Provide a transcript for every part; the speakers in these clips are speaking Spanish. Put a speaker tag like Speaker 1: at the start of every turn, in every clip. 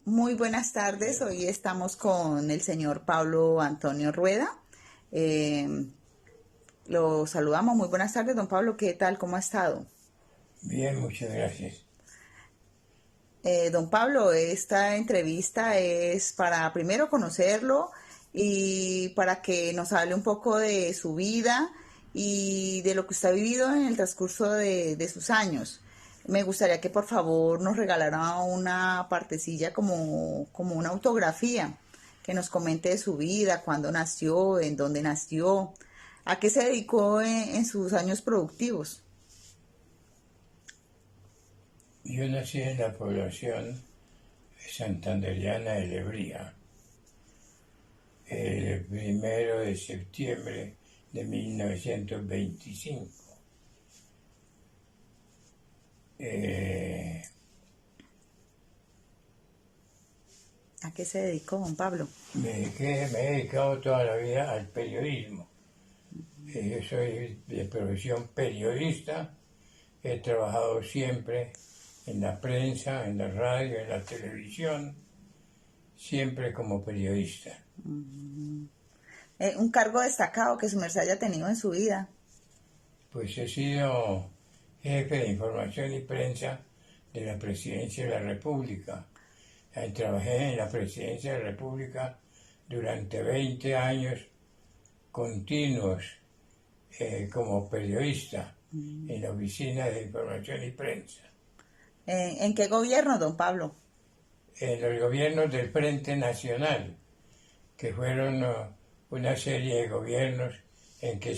Speaker 1: Muy buenas tardes, hoy estamos con el señor Pablo Antonio Rueda. Eh, lo saludamos, muy buenas tardes, don Pablo, ¿qué tal? ¿Cómo ha estado?
Speaker 2: Bien, muchas gracias.
Speaker 1: Don Pablo, esta entrevista es para primero conocerlo y para que nos hable un poco de su vida y de lo que usted ha vivido en el transcurso de sus años. Me gustaría que por favor nos regalara una partecilla como una autografía, que nos comente de su vida, cuándo nació, en dónde nació, a qué se dedicó en sus años productivos.
Speaker 2: Yo nací en la población santandereana de Lebría el 1 de septiembre de 1925. Eh,
Speaker 1: ¿A qué se dedicó, don Pablo?
Speaker 2: me he dedicado toda la vida al periodismo. Yo soy de profesión periodista, he trabajado siempre en la prensa, en la radio, en la televisión, siempre como periodista.
Speaker 1: Un cargo destacado que su merced haya tenido en su vida.
Speaker 2: Pues he sido jefe de información y prensa de la Presidencia de la República. Trabajé en la Presidencia de la República durante 20 años continuos como periodista en la Oficina de Información y Prensa.
Speaker 1: ¿En qué gobierno, don Pablo?
Speaker 2: En los gobiernos del Frente Nacional, que fueron una serie de gobiernos en que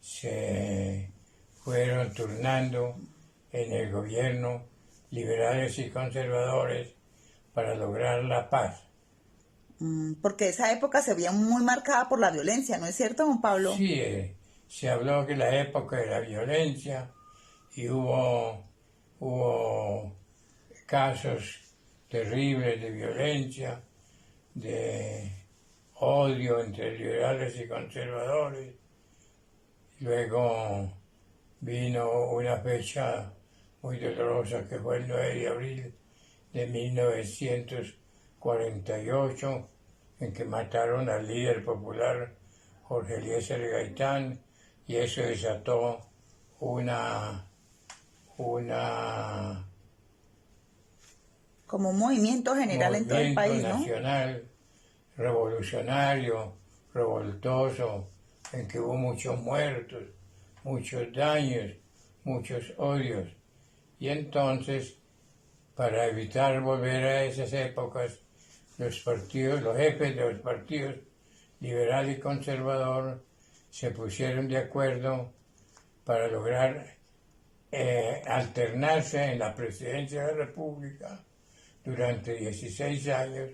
Speaker 2: se fueron turnando en el gobierno liberales y conservadores para lograr la paz.
Speaker 1: Porque esa época se veía muy marcada por la violencia, ¿no es cierto, don Pablo?
Speaker 2: Sí, se habló que la época de la violencia y hubo casos terribles de violencia, de odio entre liberales y conservadores. Luego vino una fecha muy dolorosa que fue el 9 de abril de 1948, en que mataron al líder popular Jorge Eliezer Gaitán, y eso desató una
Speaker 1: Como un movimiento general en todo el
Speaker 2: movimiento
Speaker 1: país, ¿no?
Speaker 2: nacional revolucionario, revoltoso, en que hubo muchos muertos, muchos daños, muchos odios. Y entonces, para evitar volver a esas épocas, los jefes de los partidos liberal y conservador, se pusieron de acuerdo para lograr alternarse en la presidencia de la República durante 16 años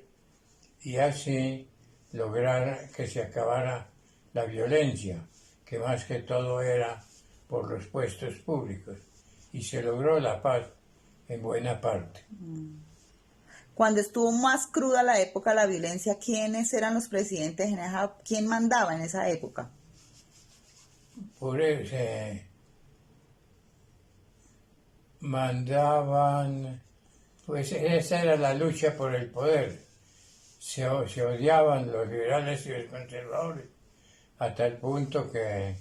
Speaker 2: y así lograr que se acabara la violencia, que más que todo era por los puestos públicos, y se logró la paz en buena parte.
Speaker 1: Cuando estuvo más cruda la época de la violencia, ¿quiénes eran los presidentes en quién mandaba en esa época?
Speaker 2: Por eso mandaban, pues esa era la lucha por el poder. Se odiaban los liberales y los conservadores, hasta el punto que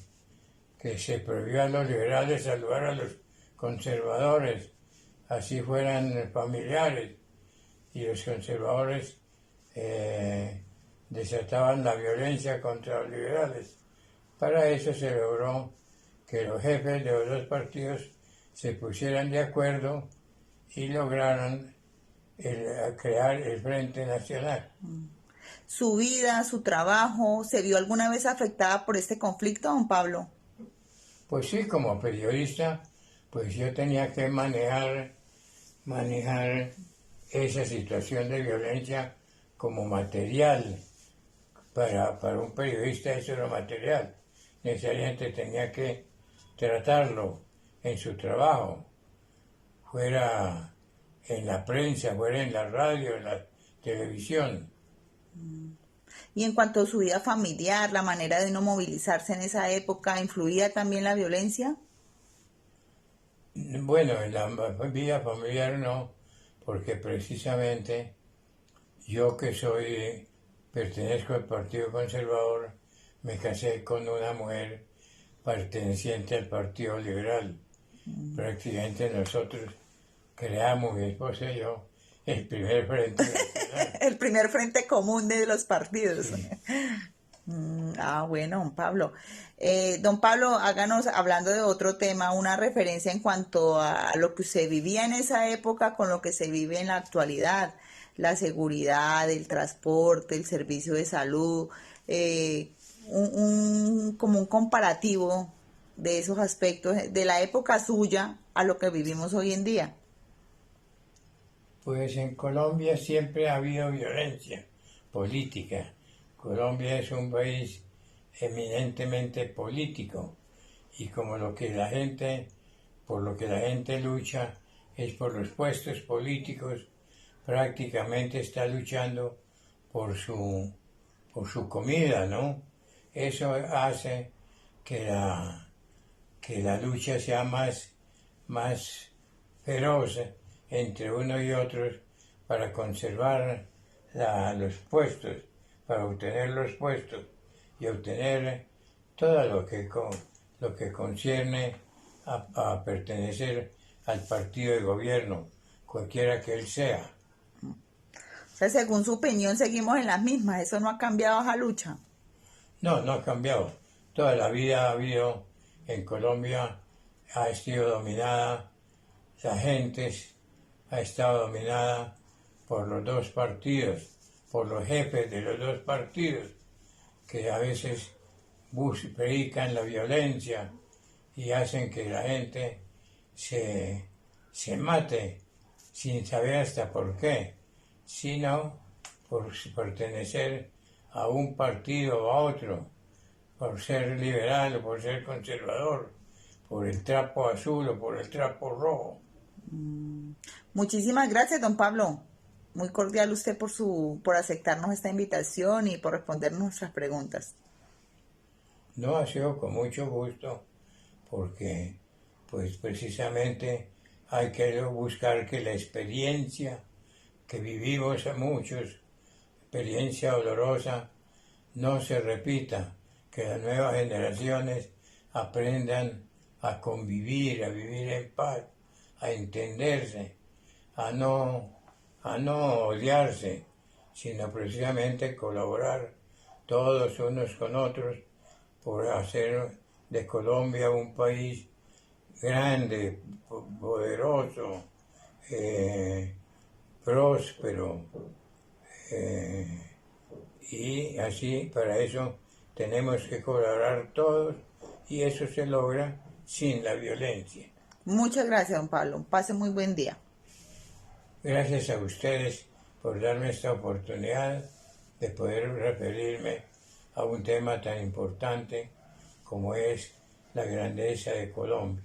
Speaker 2: se prohibió a los liberales saludar a los conservadores, así fueran familiares, y los conservadores desataban la violencia contra los liberales. Para eso se logró que los jefes de los dos partidos se pusieran de acuerdo y lograran crear el Frente Nacional.
Speaker 1: ¿Su vida, su trabajo, se vio alguna vez afectada por este conflicto, don Pablo?
Speaker 2: Pues sí, como periodista, pues yo tenía que manejar esa situación de violencia como material. Para un periodista eso era material. Necesariamente tenía que tratarlo en su trabajo, fuera en la prensa, fuera en la radio, en la televisión.
Speaker 1: Y en cuanto a su vida familiar, la manera de no movilizarse en esa época, ¿influía también la violencia?
Speaker 2: Bueno, en la vida familiar no, porque precisamente Yo que pertenezco al Partido Conservador, me casé con una mujer perteneciente al Partido Liberal. Prácticamente nosotros creamos, mi esposa y yo, el primer frente nacional.
Speaker 1: El primer frente común de los partidos.
Speaker 2: Sí.
Speaker 1: Bueno, don Pablo, háganos, hablando de otro tema, una referencia en cuanto a lo que se vivía en esa época con lo que se vive en la actualidad, la seguridad, el transporte, el servicio de salud, como un comparativo de esos aspectos de la época suya a lo que vivimos hoy en día.
Speaker 2: Pues en Colombia siempre ha habido violencia política. Colombia es un país eminentemente político y como por lo que la gente lucha es por los puestos políticos, prácticamente está luchando por su comida, ¿no? Eso hace que la lucha sea más feroz entre uno y otros para conservar los puestos, para obtener los puestos y obtener todo lo que concierne a pertenecer al partido de gobierno, cualquiera que él sea.
Speaker 1: O sea, según su opinión, seguimos en las mismas, eso no ha cambiado esa lucha.
Speaker 2: No, no ha cambiado. Toda la vida ha habido en Colombia, ha sido dominada, la gente ha estado dominada por los dos partidos, por los jefes de los dos partidos, que a veces predican la violencia y hacen que la gente se mate sin saber hasta por qué, sino por pertenecer a un partido o a otro, por ser liberal o por ser conservador, por el trapo azul o por el trapo rojo.
Speaker 1: Muchísimas gracias, don Pablo. Muy cordial usted por aceptarnos esta invitación y por responder nuestras preguntas.
Speaker 2: No, ha sido con mucho gusto, porque pues precisamente hay que buscar que la experiencia que vivimos a muchos, experiencia dolorosa, no se repita, que las nuevas generaciones aprendan a convivir, a vivir en paz, a entenderse, a no odiarse, sino precisamente colaborar todos unos con otros por hacer de Colombia un país grande, poderoso, próspero, y así para eso tenemos que colaborar todos y eso se logra sin la violencia.
Speaker 1: Muchas gracias, don Pablo. Pase muy buen día.
Speaker 2: Gracias a ustedes por darme esta oportunidad de poder referirme a un tema tan importante como es la grandeza de Colombia.